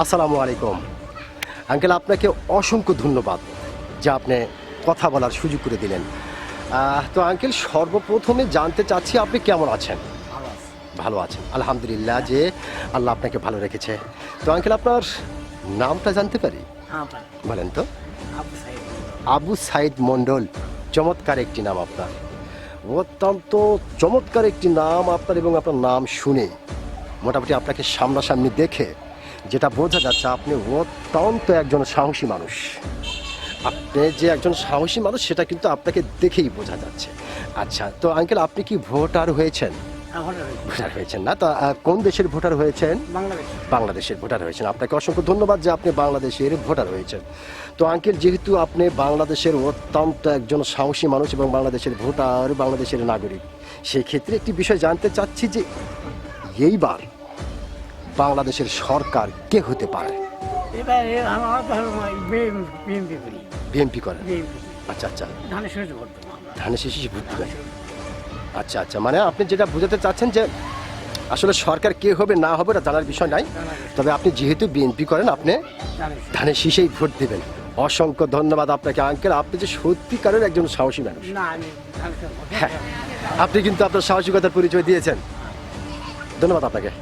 আসসালামু আলাইকুম আঙ্কেল, আপনাকে অসংখ্য ধন্যবাদ যে আপনি কথা বলার সুযোগ করে দিলেন। তো আঙ্কেল, সর্বপ্রথমে জানতে চাচ্ছি আপনি কেমন আছেন? ভালো আছে। ভালো আছেন, আলহামদুলিল্লাহ যে আল্লাহ আপনাকে ভালো রেখেছে। তো আঙ্কেল, আপনার নামটা জানতে পারি? হ্যাঁ ভাই, বলেন তো। আবু সাইদ। আবু সাইদ মণ্ডল, চমৎকার একটি নাম আপনার, অত্যন্ত চমৎকার একটি নাম আপনার। এবং আপনার নাম শুনে মোটামুটি আপনাকে সামনাসামনি দেখে যেটা বোঝা যাচ্ছে আপনি অত্যন্ত একজন সাহসী মানুষ। আপনি যে একজন সাহসী মানুষ সেটা কিন্তু আপনাকে দেখেই বোঝা যাচ্ছে। আচ্ছা, তো আঙ্কেল, আপনি কি ভোটার হয়েছেন? এখন ভোটার হয়েছেন না তো? কোন দেশের ভোটার হয়েছেন? বাংলাদেশ। বাংলাদেশের ভোটার হয়েছেন। আপনাকে অসংখ্য ধন্যবাদ যে আপনি বাংলাদেশের ভোটার হয়েছেন। তো আঙ্কেল, যেহেতু আপনি বাংলাদেশের অত্যন্ত একজন সাহসী মানুষ এবং বাংলাদেশের ভোটার, বাংলাদেশের নাগরিক, সেই ক্ষেত্রে একটি বিষয় জানতে চাচ্ছি যে এইবার বাংলাদেশের সরকার কে হতে পারে? এবার আমার ধরো বিএমপি করি। বিএনপি করেন? বিএমপি আচ্ছা আচ্ছা, ধানের শেষ করতো আমরা। ধানের শীষে ভোট দিবেন। আচ্ছা আচ্ছা, মানে আপনি যেটা বোঝাতে চাচ্ছেন যে আসলে সরকার কে হবে না হবে এটা জানার বিষয় নাই, তবে আপনি যেহেতু বিএনপি করেন আপনি ধানের শীষেই ভোট দিবেন। অসংখ্য ধন্যবাদ আপনাকে আঙ্কেল, আপনি যে সত্যিকারের একজন সাহসী মানুষ। না, আমি ধানের শেষ করতাম। হ্যাঁ, আপনি কিন্তু আপনার সাহসিকতার পরিচয় দিয়েছেন। ধন্যবাদ আপনাকে।